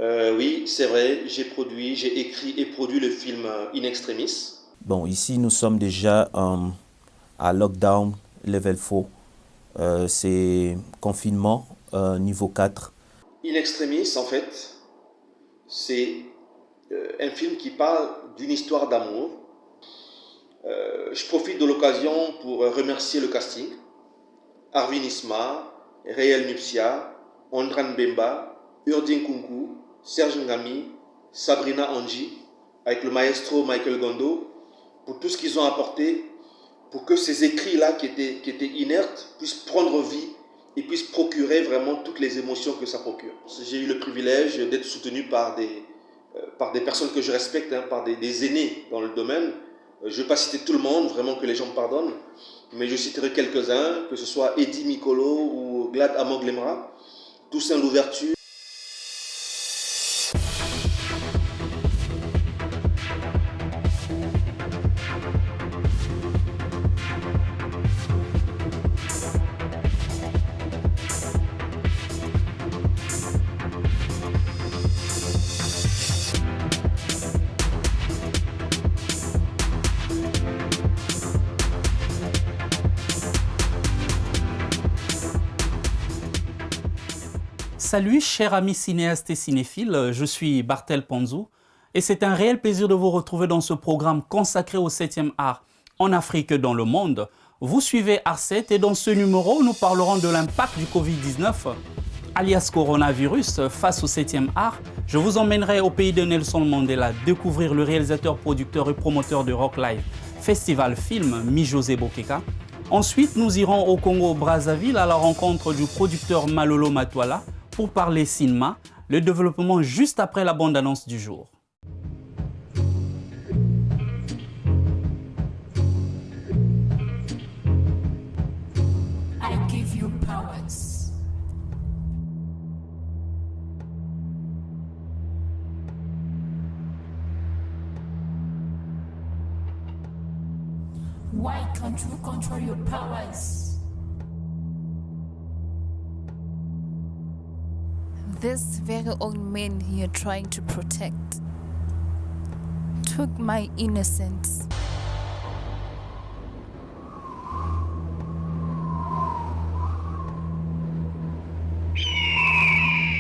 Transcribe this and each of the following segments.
Oui, c'est vrai, j'ai écrit et produit le film In Extremis. Bon, ici, nous sommes déjà à lockdown level 4. C'est confinement niveau 4. In Extremis, en fait, c'est un film qui parle d'une histoire d'amour. Je profite de l'occasion pour remercier le casting. Arvin Isma, Réel Nupsia, Ondran Bemba, Urdin Kunku, Serge Ngami, Sabrina Anji, avec le maestro Michael Gondo, pour tout ce qu'ils ont apporté pour que ces écrits-là qui étaient inertes puissent prendre vie et puissent procurer vraiment toutes les émotions que ça procure. J'ai eu le privilège d'être soutenu par des personnes que je respecte, hein, par des aînés dans le domaine. Je ne vais pas citer tout le monde, vraiment que les gens me pardonnent, mais je citerai quelques-uns, que ce soit Eddie Mikolo ou Glad Amoglemra, Toussaint Louverture. Salut, chers amis cinéastes et cinéphiles, je suis Bartel Panzou et c'est un réel plaisir de vous retrouver dans ce programme consacré au 7e art en Afrique et dans le monde. Vous suivez Art7 et dans ce numéro, nous parlerons de l'impact du Covid-19, alias coronavirus, face au 7e art. Je vous emmènerai au pays de Nelson Mandela découvrir le réalisateur, producteur et promoteur de Rock Live Festival Film, Mi-José Bokeka. Ensuite, nous irons au Congo-Brazzaville à la rencontre du producteur Malolo Matuala pour parler cinéma, le développement juste après la bande-annonce du jour. I give you powers. Why can't you control your powers? This very own man you're trying to protect took my innocence.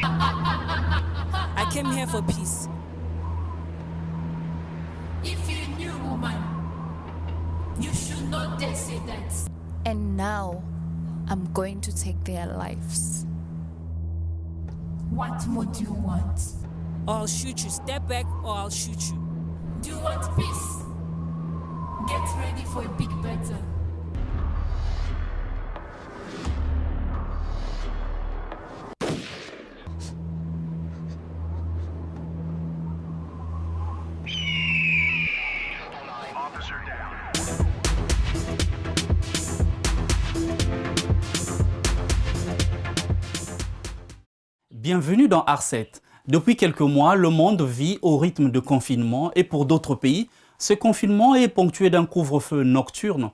I came here for peace. If you knew, woman, you should not dare say that. And now I'm going to take their lives. What more do you want? Or I'll shoot you. Step back or I'll shoot you. Do you want peace? Get ready for a big battle. Bienvenue dans Art7. Depuis quelques mois, le monde vit au rythme de confinement et pour d'autres pays, ce confinement est ponctué d'un couvre-feu nocturne,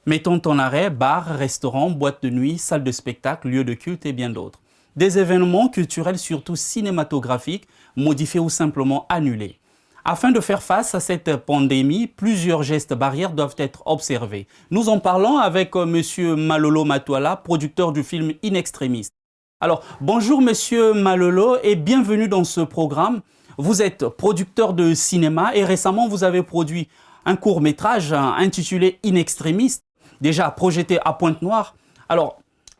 mettant en arrêt bars, restaurants, boîtes de nuit, salles de spectacle, lieux de culte et bien d'autres. Des événements culturels, surtout cinématographiques, modifiés ou simplement annulés. Afin de faire face à cette pandémie, plusieurs gestes barrières doivent être observés. Nous en parlons avec M. Malolo Matuala, producteur du film In Extremis. Alors, bonjour Monsieur Malolo et bienvenue dans ce programme. Vous êtes producteur de cinéma et récemment vous avez produit un court-métrage intitulé In Extremis, déjà projeté à Pointe-Noire. Alors,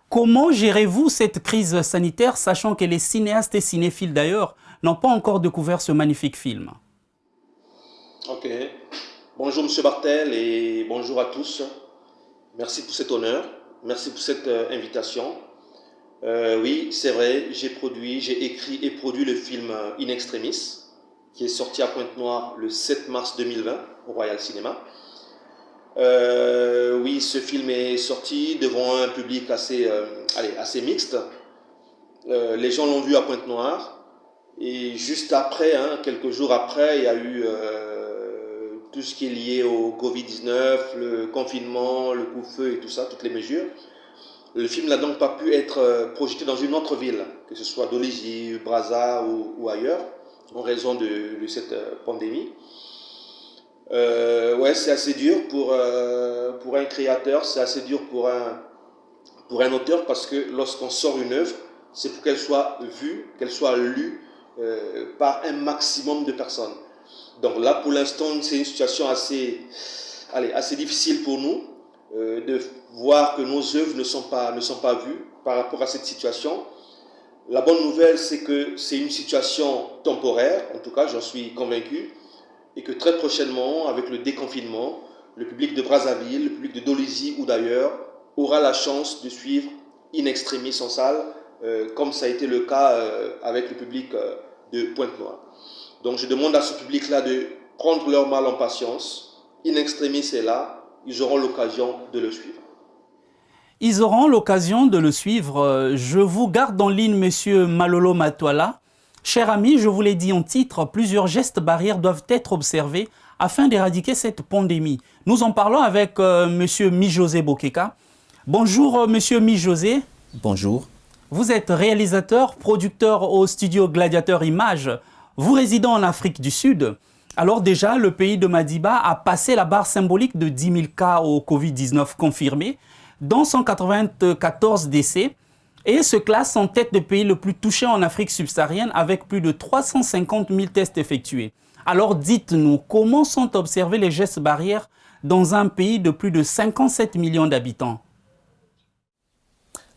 comment gérez-vous cette crise sanitaire, sachant que les cinéastes et cinéphiles d'ailleurs n'ont pas encore découvert ce magnifique film? Ok. Bonjour Monsieur Bartel et bonjour à tous. Merci pour cet honneur, merci pour cette invitation. Oui, c'est vrai, j'ai écrit et produit le film In Extremis, qui est sorti à Pointe-Noire le 7 mars 2020 au Royal Cinéma. Oui, ce film est sorti devant un public assez mixte. Les gens l'ont vu à Pointe-Noire et juste après, quelques jours après, il y a eu tout ce qui est lié au Covid-19, le confinement, le couvre-feu et tout ça, toutes les mesures. Le film n'a donc pas pu être projeté dans une autre ville. que ce soit Dolisie, Brazza ou ailleurs, en raison de cette pandémie. Ouais, c'est assez dur pour un créateur, c'est assez dur pour un auteur, parce que lorsqu'on sort une œuvre, c'est pour qu'elle soit vue, qu'elle soit lue par un maximum de personnes. Donc là, pour l'instant, c'est une situation assez difficile pour nous de voir que nos œuvres ne sont pas vues par rapport à cette situation. La bonne nouvelle, c'est que c'est une situation temporaire, en tout cas, j'en suis convaincu, et que très prochainement, avec le déconfinement, le public de Brazzaville, le public de Dolisie ou d'ailleurs, aura la chance de suivre in extremis en salle, comme ça a été le cas avec le public de Pointe-Noire. Donc je demande à ce public-là de prendre leur mal en patience. In extremis est là, ils auront l'occasion de le suivre. Ils auront l'occasion de le suivre. Je vous garde en ligne, monsieur Malolo Matoala. Cher ami, je vous l'ai dit en titre, plusieurs gestes barrières doivent être observés afin d'éradiquer cette pandémie. Nous en parlons avec monsieur Mi-José Bokeka. Bonjour, monsieur Mi-José. Bonjour. Vous êtes réalisateur, producteur au studio Gladiateur Images. Vous résidez en Afrique du Sud. Alors déjà, le pays de Madiba a passé la barre symbolique de 10 000 cas au Covid-19 confirmés, dont 194 décès, et se classe en tête de pays le plus touché en Afrique subsaharienne avec plus de 350 000 tests effectués. Alors dites-nous, comment sont observés les gestes barrières dans un pays de plus de 57 millions d'habitants?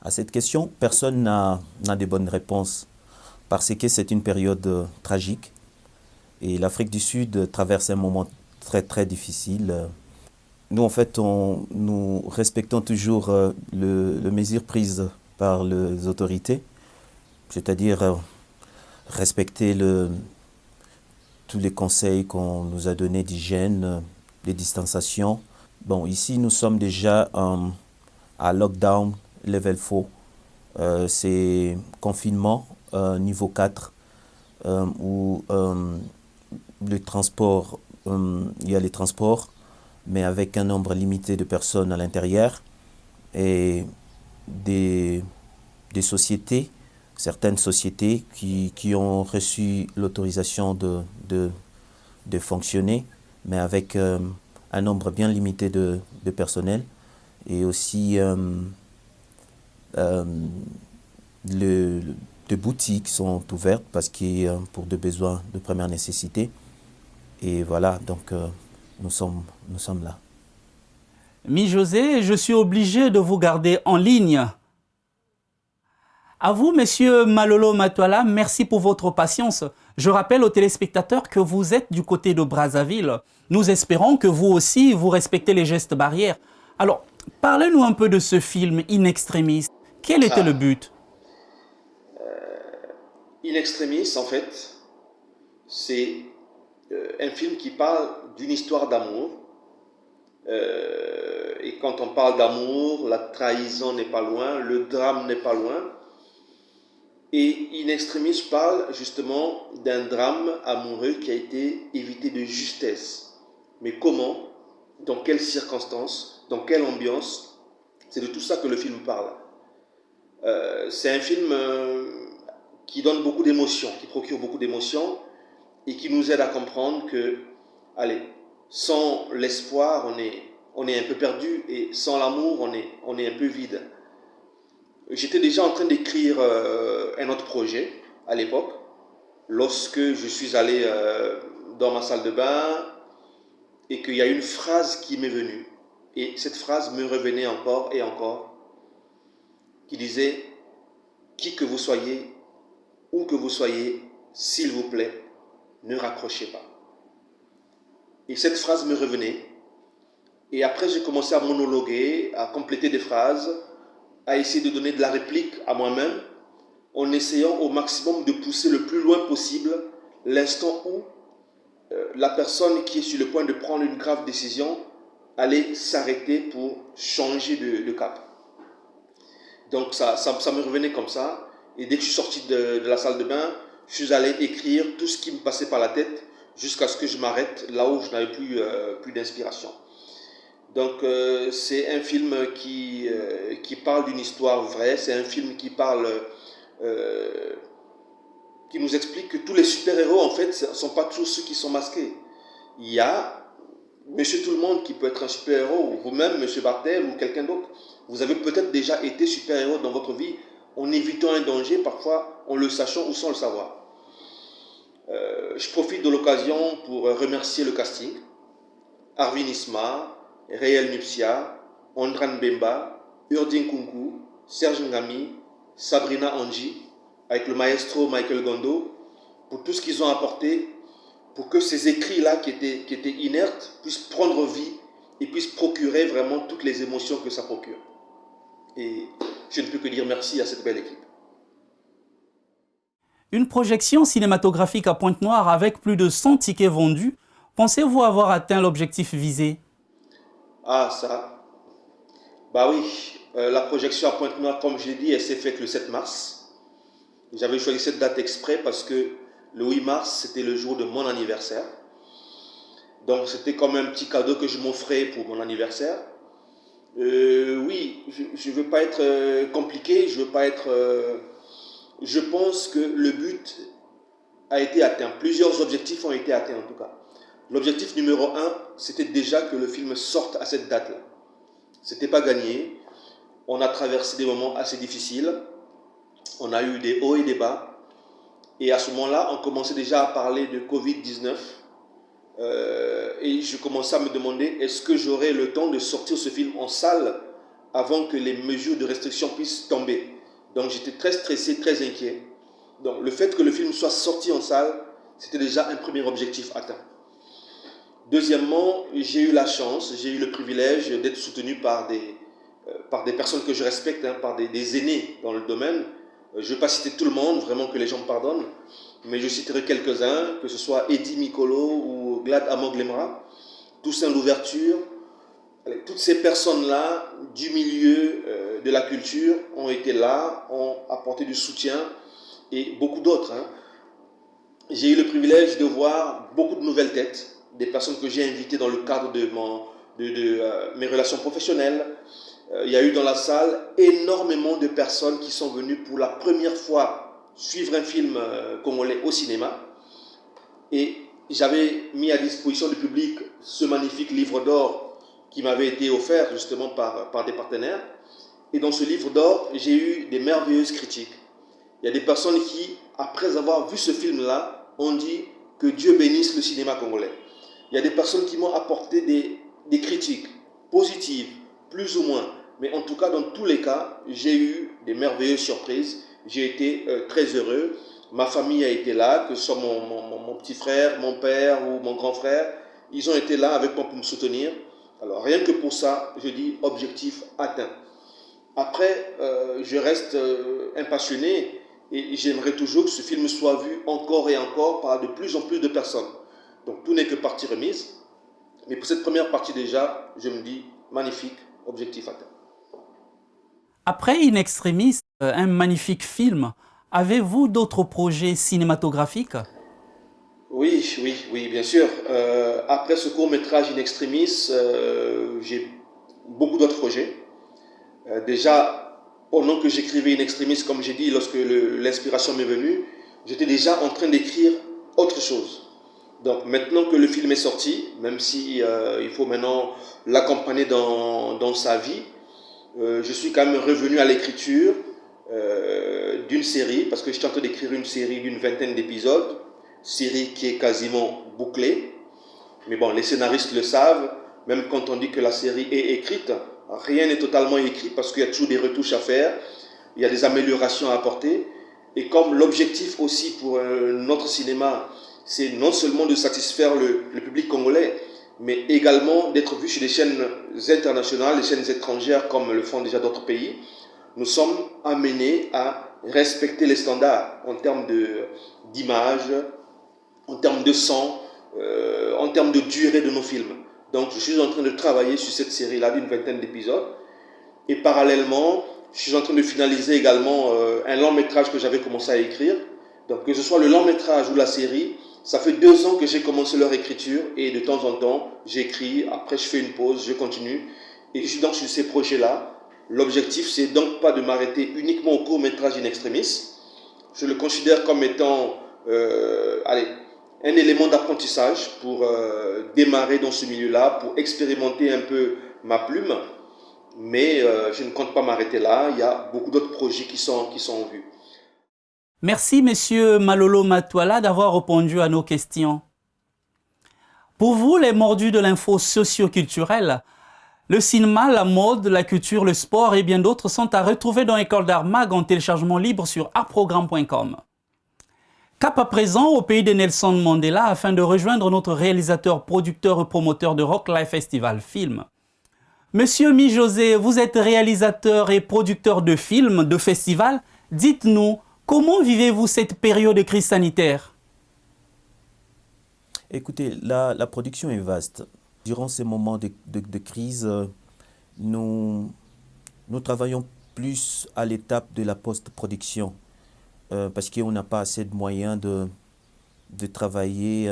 À cette question, personne n'a de bonnes réponses parce que c'est une période tragique et l'Afrique du Sud traverse un moment très très difficile. Nous, en fait, nous respectons toujours les mesures prises par les autorités, c'est-à-dire respecter tous les conseils qu'on nous a donnés d'hygiène, de distanciation. Bon, ici, nous sommes déjà à lockdown level 4. C'est confinement niveau 4 où le transport, il y a les transports, mais avec un nombre limité de personnes à l'intérieur et des sociétés, certaines sociétés qui ont reçu l'autorisation de fonctionner, mais avec un nombre bien limité de personnel et aussi des boutiques sont ouvertes parce que pour des besoins de première nécessité. Et voilà, donc nous sommes là. Mi-José, je suis obligé de vous garder en ligne. À vous, monsieur Malolo Matoala, merci pour votre patience. Je rappelle aux téléspectateurs que vous êtes du côté de Brazzaville. Nous espérons que vous aussi, vous respectez les gestes barrières. Alors, parlez-nous un peu de ce film In Extremis. Quel était le but? In Extremis, en fait, c'est un film qui parle d'une histoire d'amour. Et quand on parle d'amour, la trahison n'est pas loin, le drame n'est pas loin. Et In Extremis parle justement d'un drame amoureux qui a été évité de justesse. Mais comment? Dans quelles circonstances? Dans quelle ambiance? C'est de tout ça que le film parle. C'est un film qui donne beaucoup d'émotions, qui procure beaucoup d'émotions et qui nous aide à comprendre que, allez, sans l'espoir, on est un peu perdu, et sans l'amour, on est un peu vide. J'étais déjà en train d'écrire un autre projet à l'époque, lorsque je suis allé dans ma salle de bain et qu'il y a une phrase qui m'est venue. Et cette phrase me revenait encore et encore, qui disait « Qui que vous soyez, où que vous soyez, s'il vous plaît, ne raccrochez pas. » Et cette phrase me revenait. Et après, j'ai commencé à monologuer, à compléter des phrases, à essayer de donner de la réplique à moi-même, en essayant au maximum de pousser le plus loin possible l'instant où la personne qui est sur le point de prendre une grave décision allait s'arrêter pour changer de cap. Donc ça me revenait comme ça. Et dès que je suis sorti de la salle de bain, je suis allé écrire tout ce qui me passait par la tête jusqu'à ce que je m'arrête là où je n'avais plus d'inspiration. Donc c'est un film qui parle d'une histoire vraie, c'est un film qui parle qui nous explique que tous les super-héros, en fait, ne sont pas tous ceux qui sont masqués. Il y a Monsieur Tout-le-Monde qui peut être un super-héros, ou vous-même, Monsieur Bartel, ou quelqu'un d'autre. Vous avez peut-être déjà été super-héros dans votre vie, en évitant un danger, parfois en le sachant ou sans le savoir. Je profite de l'occasion pour remercier le casting. Arvin Isma, Réel Nupsia, Ondran Bemba, Urdin Kunku, Serge Ngami, Sabrina Anji, avec le maestro Michael Gondo, pour tout ce qu'ils ont apporté, pour que ces écrits-là qui étaient inertes puissent prendre vie et puissent procurer vraiment toutes les émotions que ça procure. Et je ne peux que dire merci à cette belle équipe. Une projection cinématographique à Pointe-Noire avec plus de 100 tickets vendus. Pensez-vous avoir atteint l'objectif visé? Ah, ça. Bah oui, la projection à Pointe-Noire, comme je l'ai dit, elle s'est faite le 7 mars. J'avais choisi cette date exprès parce que le 8 mars, c'était le jour de mon anniversaire. Donc, c'était comme un petit cadeau que je m'offrais pour mon anniversaire. Oui, je ne veux pas être compliqué, je veux pas être... je pense que le but a été atteint. Plusieurs objectifs ont été atteints en tout cas. L'objectif numéro 1, c'était déjà que le film sorte à cette date-là. Ce n'était pas gagné. On a traversé des moments assez difficiles. On a eu des hauts et des bas. Et à ce moment-là, on commençait déjà à parler de Covid-19. Et je commençais à me demander, est-ce que j'aurai le temps de sortir ce film en salle avant que les mesures de restriction puissent tomber? Donc j'étais très stressé, très inquiet. Donc le fait que le film soit sorti en salle, c'était déjà un premier objectif atteint. Deuxièmement, j'ai eu la chance, j'ai eu le privilège d'être soutenu par des personnes que je respecte, par des aînés dans le domaine. Je ne vais pas citer tout le monde, vraiment que les gens me pardonnent, mais je citerai quelques-uns, que ce soit Eddie Mikolo ou Glad Amoglemra, Toussaint Louverture. Toutes ces personnes-là du milieu de la culture ont été là, ont apporté du soutien et beaucoup d'autres. J'ai eu le privilège de voir beaucoup de nouvelles têtes, des personnes que j'ai invitées dans le cadre de mes relations professionnelles. Il y a eu dans la salle énormément de personnes qui sont venues pour la première fois suivre un film congolais au cinéma. Et j'avais mis à disposition du public ce magnifique livre d'or qui m'avait été offert justement par des partenaires. Et dans ce livre d'or, j'ai eu des merveilleuses critiques. Il y a des personnes qui, après avoir vu ce film-là, ont dit que Dieu bénisse le cinéma congolais. Il y a des personnes qui m'ont apporté des critiques positives, plus ou moins. Mais en tout cas, dans tous les cas, j'ai eu des merveilleuses surprises. J'ai été très heureux. Ma famille a été là, que ce soit mon petit frère, mon père ou mon grand frère. Ils ont été là avec moi pour me soutenir. Alors rien que pour ça, je dis objectif atteint. Après, je reste impassionné et j'aimerais toujours que ce film soit vu encore et encore par de plus en plus de personnes. Donc tout n'est que partie remise. Mais pour cette première partie déjà, je me dis magnifique, objectif atteint. Après In Extremis, un magnifique film, avez-vous d'autres projets cinématographiques? Oui, bien sûr. Après ce court-métrage In Extremis, j'ai beaucoup d'autres projets. Déjà, pendant que j'écrivais In Extremis, comme j'ai dit, lorsque l'inspiration m'est venue, j'étais déjà en train d'écrire autre chose. Donc maintenant que le film est sorti, même si il faut maintenant l'accompagner dans sa vie, je suis quand même revenu à l'écriture d'une série, parce que j'étais en train d'écrire une série d'une 20aine d'épisodes, série qui est quasiment bouclée. Mais bon, les scénaristes le savent, même quand on dit que la série est écrite, rien n'est totalement écrit parce qu'il y a toujours des retouches à faire, il y a des améliorations à apporter. Et comme l'objectif aussi pour notre cinéma, c'est non seulement de satisfaire le public congolais, mais également d'être vu sur des chaînes internationales, des chaînes étrangères comme le font déjà d'autres pays, nous sommes amenés à respecter les standards en termes d'image, en termes de son, en termes de durée de nos films. Donc je suis en train de travailler sur cette série-là d'une 20aine d'épisodes. Et parallèlement, je suis en train de finaliser également un long métrage que j'avais commencé à écrire. Donc que ce soit le long métrage ou la série, ça fait 2 ans que j'ai commencé leur écriture et de temps en temps, j'écris, après je fais une pause, je continue. Et je suis donc sur ces projets-là. L'objectif, c'est donc pas de m'arrêter uniquement au court-métrage In Extremis, Je le considère comme étant un élément d'apprentissage pour démarrer dans ce milieu-là, pour expérimenter un peu ma plume. Mais je ne compte pas m'arrêter là. Il y a beaucoup d'autres projets qui sont en vue. Merci, Monsieur Malolo Matuala, d'avoir répondu à nos questions. Pour vous, les mordus de l'info socio-culturelle, le cinéma, la mode, la culture, le sport et bien d'autres sont à retrouver dans École d'Art Mag en téléchargement libre sur artprogramme.com. Cap à présent au pays de Nelson Mandela afin de rejoindre notre réalisateur, producteur et promoteur de Rock Life Festival Film. Monsieur Mi-José, vous êtes réalisateur et producteur de films, de festivals. Dites-nous, comment vivez-vous cette période de crise sanitaire? Écoutez, la production est vaste. Durant ces moments de crise, nous travaillons plus à l'étape de la post-production parce qu'on n'a pas assez de moyens de travailler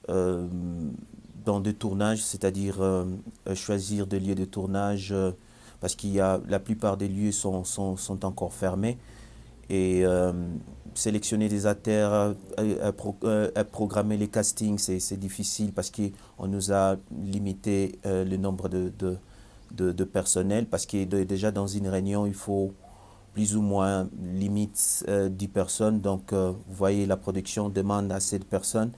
dans des tournages, c'est-à-dire choisir des lieux de tournage parce la plupart des lieux sont encore fermés. Et sélectionner des acteurs, programmer les castings, c'est difficile parce qu'on nous a limité le nombre de personnel. Parce que déjà dans une réunion, il faut plus ou moins limite 10 personnes. Donc, vous voyez, la production demande assez de personnes.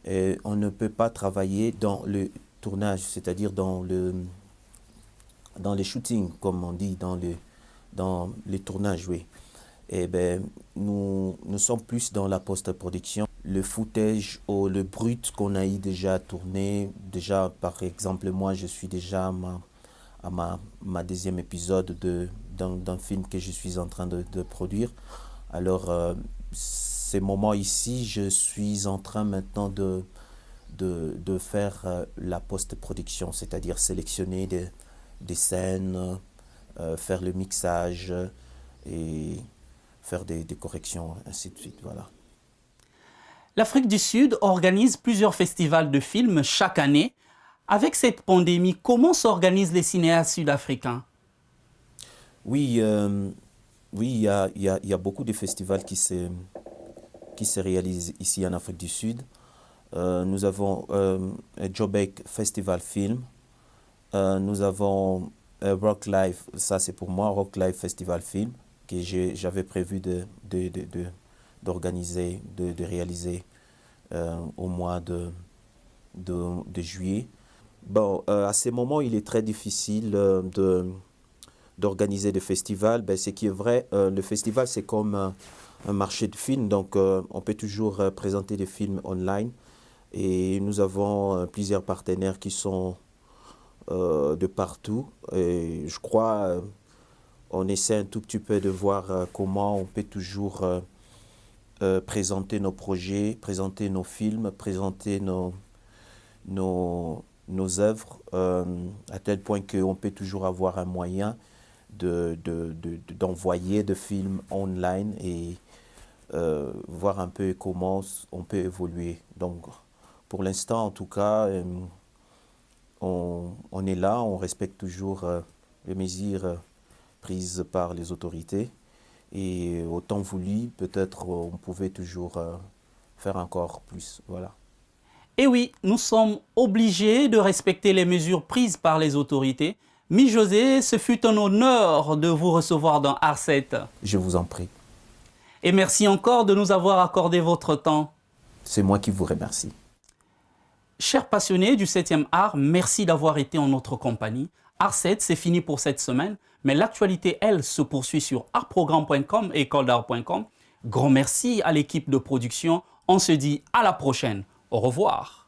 Et on ne peut pas travailler dans le tournage, c'est-à-dire dans les shootings, comme on dit, dans les tournages, oui. Eh bien, nous sommes plus dans la post-production. Le footage ou le brut qu'on a déjà tourné, déjà par exemple, moi je suis déjà à ma deuxième épisode d'un film que je suis en train de produire. Alors, ces moments ici, je suis en train maintenant de faire la post-production, c'est-à-dire sélectionner des scènes, faire le mixage et faire des corrections, ainsi de suite, voilà. L'Afrique du Sud organise plusieurs festivals de films chaque année. Avec cette pandémie, comment s'organisent les cinéastes sud-africains? Oui, il y a beaucoup de festivals qui se réalisent ici en Afrique du Sud. Nous avons Joburg Festival Film. Nous avons Rock Life, ça c'est pour moi, Rock Life Festival Film, que j'avais prévu d'organiser, de réaliser au mois de juillet. Bon, à ces moments, il est très difficile d'organiser des festivals. Ce qui est vrai, le festival, c'est comme un marché de films, donc on peut toujours présenter des films online. Et nous avons plusieurs partenaires qui sont de partout. Et je crois on essaie un tout petit peu de voir comment on peut toujours présenter nos projets, présenter nos films, présenter nos œuvres, à tel point qu'on peut toujours avoir un moyen d'envoyer des films online et voir un peu comment on peut évoluer. Donc, pour l'instant, en tout cas, on est là, on respecte toujours les mesures prises par les autorités. Et au temps voulu, peut-être on pouvait toujours faire encore plus. Voilà. Et oui, nous sommes obligés de respecter les mesures prises par les autorités. Mi-José, ce fut un honneur de vous recevoir dans Art7. Je vous en prie. Et merci encore de nous avoir accordé votre temps. C'est moi qui vous remercie. Chers passionnés du 7e art, merci d'avoir été en notre compagnie. Art7, c'est fini pour cette semaine, mais l'actualité, elle, se poursuit sur artprogramme.com et écoledart.com. Grand merci à l'équipe de production. On se dit à la prochaine. Au revoir.